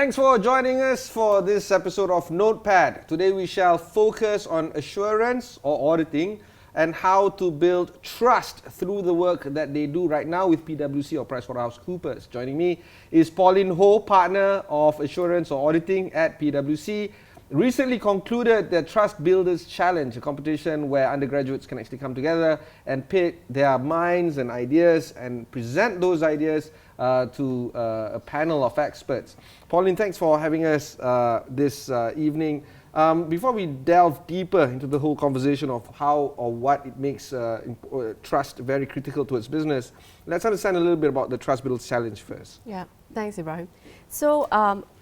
Thanks for joining us for this episode of Notepad. Today we shall focus on assurance or auditing and how to build trust through the work that they do right now with PwC or PricewaterhouseCoopers. Joining me is Pauline Ho, partner of assurance or auditing at PwC. Recently concluded the Trust Builders Challenge, a competition where undergraduates can actually come together and pit their minds and ideas and present those ideas to a panel of experts. Pauline, thanks for having us this evening. Before we delve deeper into the whole conversation of how or what it makes trust very critical towards business, let's understand a little bit about the Trust Builders Challenge first. Yeah, thanks, Ibrahim. So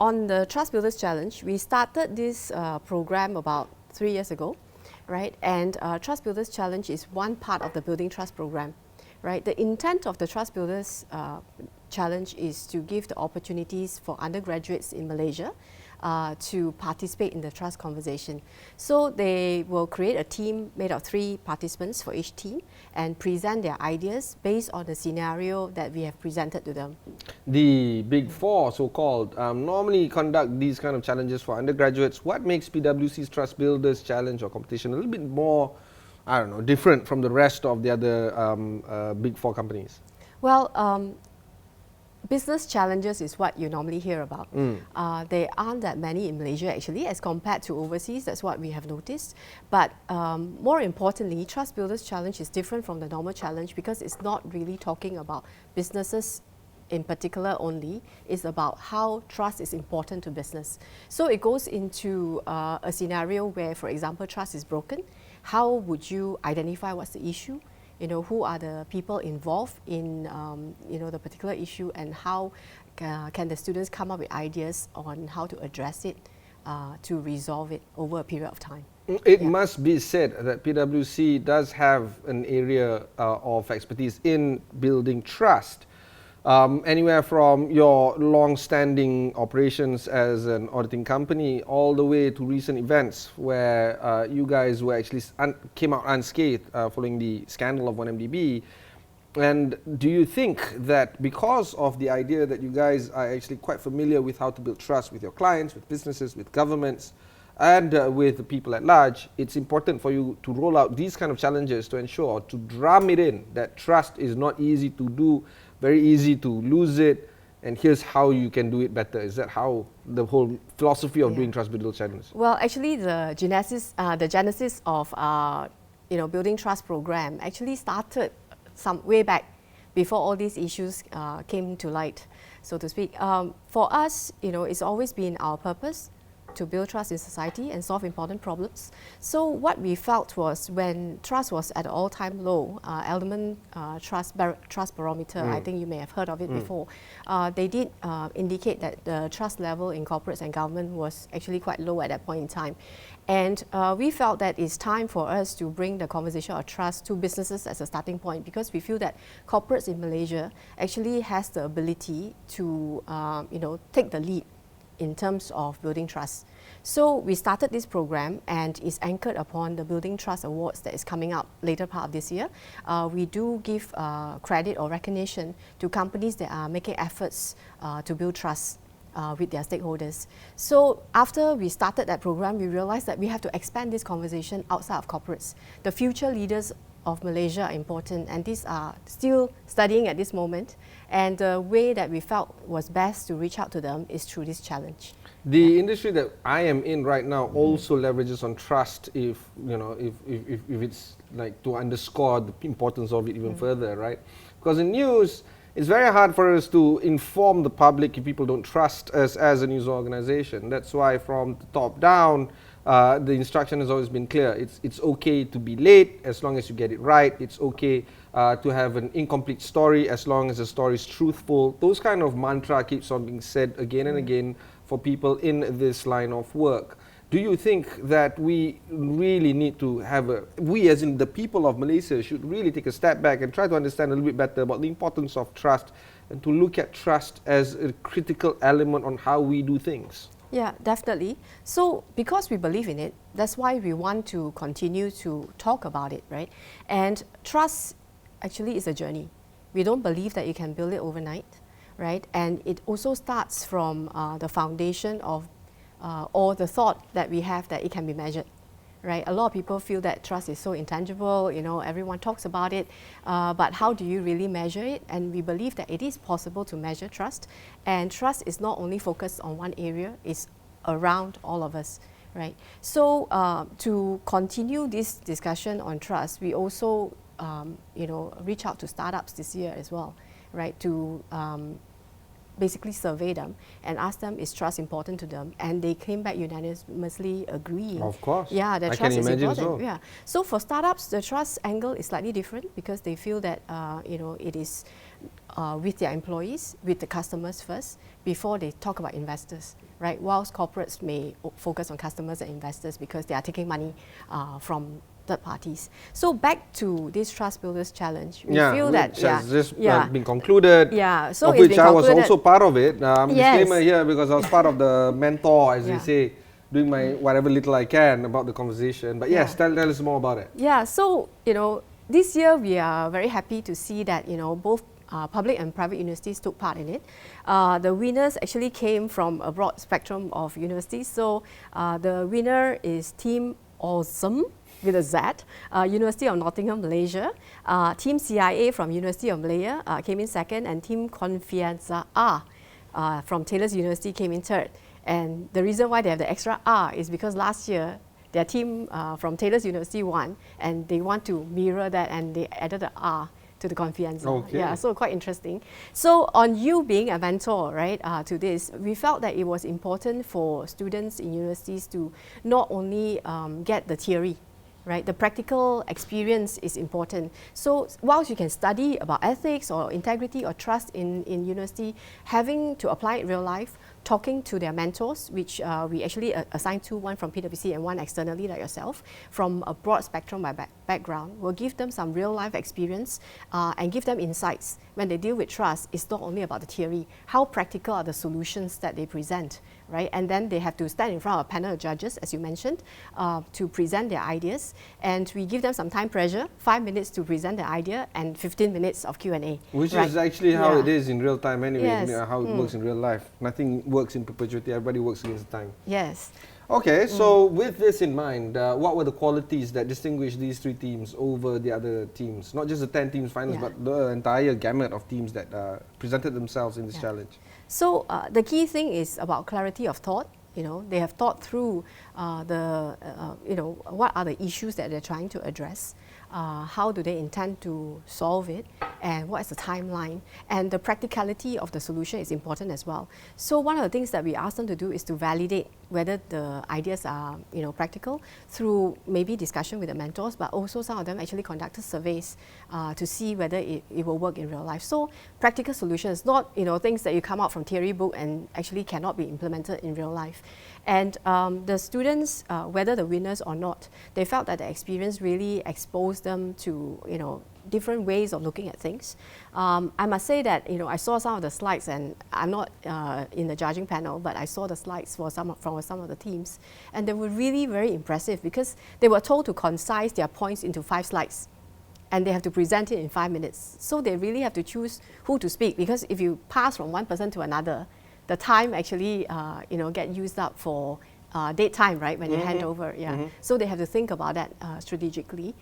on the Trust Builders Challenge, we started this program about 3 years ago, right? And Trust Builders Challenge is one part of the Building Trust program, right? The intent of the Trust Builders Challenge is to give the opportunities for undergraduates in Malaysia to participate in the trust conversation. So they will create a team made of 3 participants for each team and present their ideas based on the scenario that we have presented to them. The Big Four, so-called, normally conduct these kind of challenges for undergraduates. What makes PwC's Trust Builders Challenge or competition a little bit more, I don't know, different from the rest of the other Big Four companies? Well, business challenges is what you normally hear about. There aren't that many in Malaysia actually as compared to overseas. That's what we have noticed. But more importantly, Trust Builders Challenge is different from the normal challenge because it's not really talking about businesses in particular only. It's about how trust is important to business. So it goes into a scenario where, for example, trust is broken. How would you identify what's the issue? You know, who are the people involved in the particular issue, and how can the students come up with ideas on how to address it, to resolve it over a period of time. It must be said that PwC does have an area of expertise in building trust. Anywhere from your long-standing operations as an auditing company all the way to recent events where you guys were actually came out unscathed following the scandal of 1MDB. And do you think that because of the idea that you guys are actually quite familiar with how to build trust with your clients, with businesses, with governments, and with the people at large, it's important for you to roll out these kind of challenges to ensure, to drum it in, that trust is not easy to do, very easy to lose it, and here's how you can do it better? Is that how the whole philosophy of doing Trust Builders Challenge? Well, actually, the genesis of building trust program actually started some way back before all these issues came to light, so to speak. For us, it's always been our purpose to build trust in society and solve important problems. So what we felt was when trust was at an all-time low, Element Trust Barometer, I think you may have heard of it before, they did indicate that the trust level in corporates and government was actually quite low at that point in time. And we felt that it's time for us to bring the conversation of trust to businesses as a starting point, because we feel that corporates in Malaysia actually has the ability to take the lead in terms of building trust. So we started this program, and it's anchored upon the Building Trust Awards that is coming up later part of this year. We do give credit or recognition to companies that are making efforts to build trust with their stakeholders. So after we started that program, we realized that we have to expand this conversation outside of corporates. The future leaders of Malaysia are important, and these are still studying at this moment. And the way that we felt was best to reach out to them is through this challenge. The industry that I am in right now also leverages on trust if it's like to underscore the importance of it even further, right? Because in news, it's very hard for us to inform the public if people don't trust us as a news organization. That's why from the top down, the instruction has always been clear. It's okay to be late as long as you get it right. It's okay to have an incomplete story as long as the story is truthful. Those kind of mantra keeps on being said again and again for people in this line of work. Do you think that we really need to we as in the people of Malaysia should really take a step back and try to understand a little bit better about the importance of trust and to look at trust as a critical element on how we do things? Yeah, definitely. So because we believe in it, that's why we want to continue to talk about it, right? And trust actually is a journey. We don't believe that you can build it overnight. right? And it also starts from the foundation of or the thought that we have that it can be measured. Right, a lot of people feel that trust is so intangible, you know, everyone talks about it, but how do you really measure it? And we believe that it is possible to measure trust, and trust is not only focused on one area, it's around all of us, right? So to continue this discussion on trust, we also, you know, reach out to startups this year as well, right, to basically survey them and ask them, is trust important to them? And they came back unanimously agreeing. Of course. Yeah, that I trust can is imagine important. so. Yeah. So for startups, the trust angle is slightly different because they feel that you know, it is with their employees, with the customers first, before they talk about investors, right? Whilst corporates may focus on customers and investors because they are taking money from third parties. So back to this Trust Builders Challenge, we feel that has just been concluded. Yeah, so of it's which been I was concluded. also part of it. Yes. Disclaimer here because I was part of the mentor, as they Yeah. say, doing my whatever little I can about the conversation. But yes, Yeah. tell us more about it. Yeah, so you know, this year we are very happy to see that, you know, both public and private universities took part in it. The winners actually came from a broad spectrum of universities. So the winner is Team Awesome with a Z, University of Nottingham, Malaysia. Team CIA from University of Malaya came in second, and Team Confianza from Taylor's University came in third. And the reason why they have the extra R is because last year their team from Taylor's University won, and they want to mirror that, and they added the R to the Confianza. Okay. Yeah, so quite interesting. So on you being a mentor, right, to this, we felt that it was important for students in universities to not only get the theory, right? The practical experience is important. So whilst you can study about ethics or integrity or trust in university, having to apply it in real life, talking to their mentors, which we actually assigned to, one from PwC and one externally like yourself, from a broad spectrum background, will give them some real life experience and give them insights. When they deal with trust, it's not only about the theory, how practical are the solutions that they present, right? And then they have to stand in front of a panel of judges, as you mentioned, to present their ideas. And we give them some time pressure, 5 minutes to present their idea and 15 minutes of Q&A. Which right? is actually how Yeah. it is in real time anyway, Yes. how it works in real life. Nothing works in perpetuity, everybody works against the time. Yes. Okay, so with this in mind, what were the qualities that distinguish these three teams over the other teams? Not just the 10 teams finals, Yeah. but the entire gamut of teams that presented themselves in this challenge. So the key thing is about clarity of thought. You know, they have thought through you know, what are the issues that they're trying to address, how do they intend to solve it, and what is the timeline, and the practicality of the solution is important as well. So one of the things that we ask them to do is to validate whether the ideas are, you know, practical through maybe discussion with the mentors, but also some of them actually conducted surveys to see whether it will work in real life. So practical solutions, not, you know, things that you come out from theory book and actually cannot be implemented in real life. And the students, whether the winners or not, they felt that the experience really exposed them to, you know, different ways of looking at things. I must say that, you know, I saw some of the slides, and I'm not in the judging panel, but I saw the slides for some of the teams, and they were really very impressive because they were told to concise their points into 5 slides, and they have to present it in 5 minutes. So they really have to choose who to speak, because if you pass from one person to another, the time actually you know, get used up for date time, right, when you hand over. So they have to think about that strategically.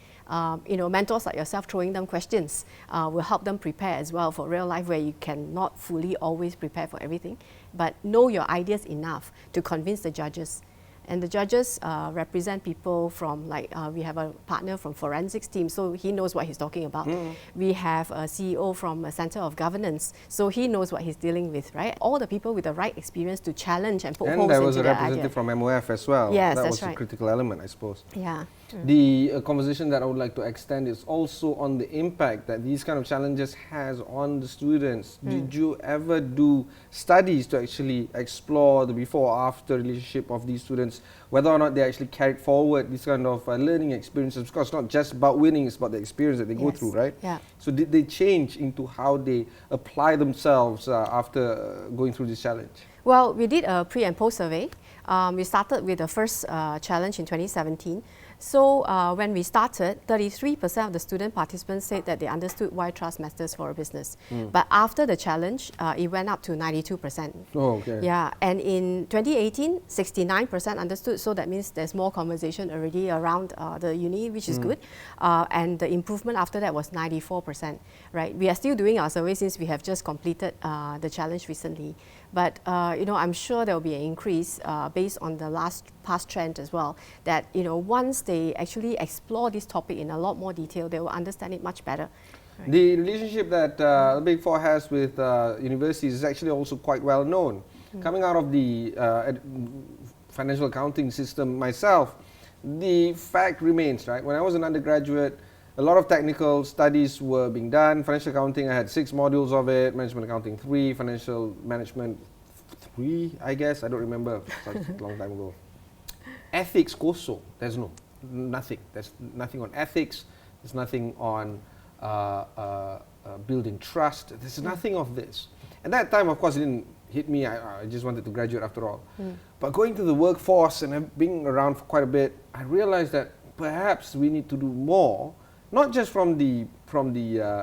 You know, mentors like yourself throwing them questions will help them prepare as well for real life, where you cannot fully always prepare for everything, but know your ideas enough to convince the judges. And the judges represent people from, like, we have a partner from forensics team, so he knows what he's talking about. We have a CEO from a Center of Governance, so he knows what he's dealing with, right? All the people with the right experience to challenge and put holes into And their there was a idea. representative from MOF as well. Yes, that that's was right. a critical element, I suppose. Yeah. The conversation that I would like to extend is also on the impact that these kind of challenges has on the students. Did you ever do studies to actually explore the before-after relationship of these students, whether or not they actually carried forward these kind of learning experiences? Because it's not just about winning, it's about the experience that they go through, right? Yeah. So did they change into how they apply themselves after going through this challenge? Well, we did a pre and post survey. We started with the first challenge in 2017. So when we started, 33% of the student participants said that they understood why trust matters for a business. But after the challenge, it went up to 92%. Oh, okay. Yeah, and in 2018, 69% understood. So that means there's more conversation already around the uni, which is good. And the improvement after that was 94%. Right? We are still doing our survey since we have just completed the challenge recently. But you know, I'm sure there will be an increase based on the past trend as well. That you know, once they actually explore this topic in a lot more detail, they will understand it much better. Right. The relationship that the Big Four has with universities is actually also quite well known. Coming out of the financial accounting system myself, the fact remains, right? When I was an undergraduate, a lot of technical studies were being done. Financial accounting, I had 6 modules of it. Management accounting 3, financial management 3, I guess. I don't remember. Such a long time ago. Ethics kosong. There's nothing. There's nothing on ethics. There's nothing on building trust. There's nothing of this. At that time, of course, it didn't hit me. I just wanted to graduate after all. But going to the workforce and being around for quite a bit, I realized that perhaps we need to do more. Not just from the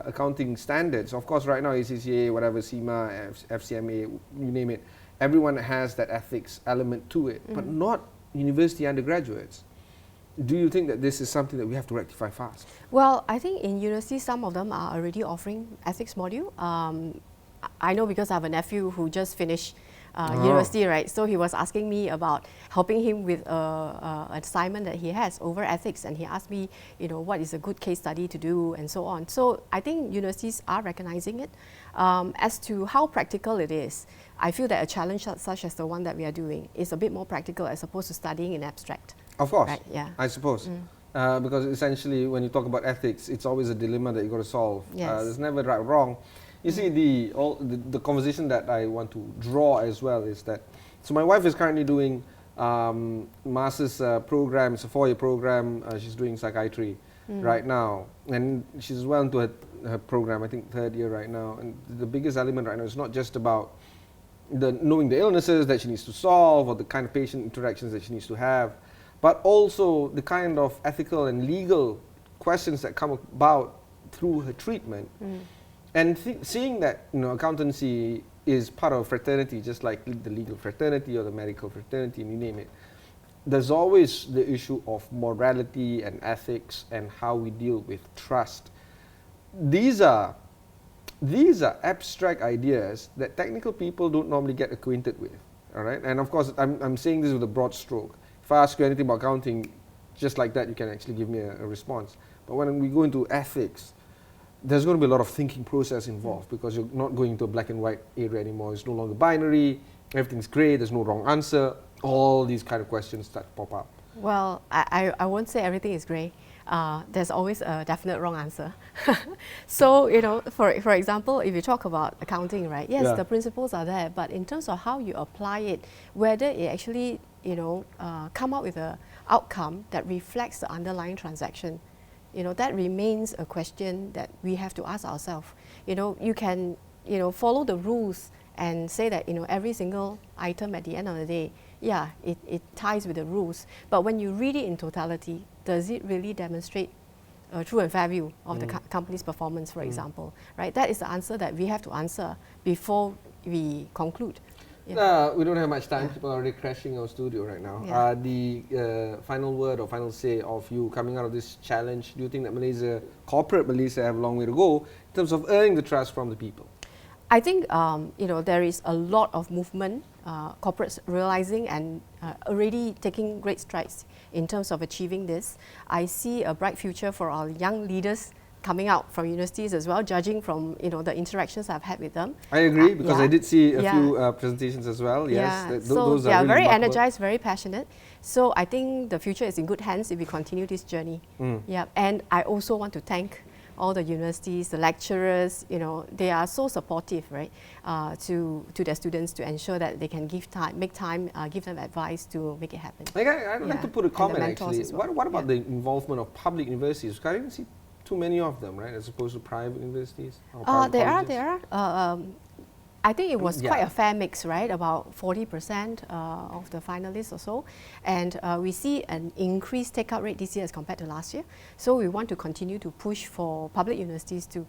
accounting standards. Of course, right now ACCA, whatever, CIMA, FCMA, you name it, everyone has that ethics element to it, but not university undergraduates. Do you think that this is something that we have to rectify fast? Well, I think in university, some of them are already offering ethics module. I know because I have a nephew who just finished university, right? So he was asking me about helping him with an assignment that he has over ethics, and he asked me, you know, what is a good case study to do, and so on. So I think universities are recognizing it. As to how practical it is, I feel that a challenge such as the one that we are doing is a bit more practical as opposed to studying in abstract. Of course, right? Yeah. I suppose. Because essentially when you talk about ethics, it's always a dilemma that you've got to solve. Yes. There's never right or wrong. You see, the conversation that I want to draw as well is that, so my wife is currently doing master's program, it's a 4-year program, she's doing psychiatry right now, and she's well into her program, I think 3rd year right now, and the biggest element right now is not just about knowing the illnesses that she needs to solve or the kind of patient interactions that she needs to have, but also the kind of ethical and legal questions that come about through her treatment. And seeing that, you know, accountancy is part of a fraternity, just like the legal fraternity or the medical fraternity, and you name it, there's always the issue of morality and ethics and how we deal with trust. These are abstract ideas that technical people don't normally get acquainted with, all right? And of course, I'm saying this with a broad stroke. If I ask you anything about accounting, just like that, you can actually give me a response. But when we go into ethics, there's going to be a lot of thinking process involved, because you're not going into a black and white area anymore. It's no longer binary, everything's grey, there's no wrong answer. All these kind of questions start to pop up. Well, I won't say everything is grey. There's always a definite wrong answer. So, you know, for example, if you talk about accounting, right? Yes, the principles are there, but in terms of how you apply it, whether it actually, you know, come up with an outcome that reflects the underlying transaction, you know, that remains a question that we have to ask ourselves. You know, you can, you know, follow the rules and say that, you know, every single item at the end of the day, yeah, it ties with the rules. But when you read it in totality, does it really demonstrate a true and fair view of the company's performance, for example, right? That is the answer that we have to answer before we conclude. Yeah. We don't have much time. People are already crashing our studio right now. The final word or final say of you coming out of this challenge, do you think that Malaysia, corporate Malaysia, have a long way to go in terms of earning the trust from the people? I think you know, there is a lot of movement, corporates realizing and already taking great strides in terms of achieving this. I see a bright future for our young leaders coming out from universities as well, judging from, you know, the interactions I've had with them. I agree, because I did see a few presentations as well. Yes, so those are really very remarkable. energized, very passionate. So I think the future is in good hands if we continue this journey. Yeah, and I also want to thank all the universities, the lecturers. You know, they are so supportive, right, to their students to ensure that they can give time, give them advice to make it happen. Like I'd like to put a comment actually. Well. What about the involvement of public universities? I didn't see too many of them, right, as opposed to private universities? There are. I think it was Yeah. quite a fair mix, right? About 40% of the finalists or so. And we see an increased take-up rate this year as compared to last year. So we want to continue to push for public universities to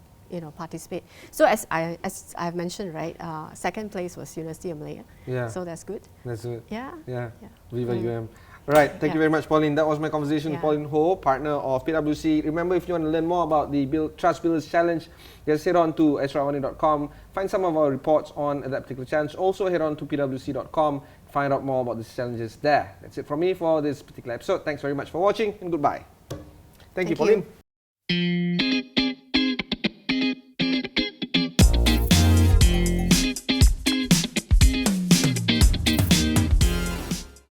participate. So as I've mentioned, right, second place was University of Malaya. Yeah. So that's good. That's good. Yeah. Yeah. Yeah. Viva UM. Right, thank you Yeah. very much, Pauline. That was my conversation with Yeah. Pauline Ho, partner of PwC. Remember, if you want to learn more about the Trust Builders Challenge, just head on to astro.awani.com, find some of our reports on that particular challenge. Also, head on to pwc.com, find out more about these challenges there. That's it from me for this particular episode. Thanks very much for watching, and goodbye. Thank you, Thank you. Pauline.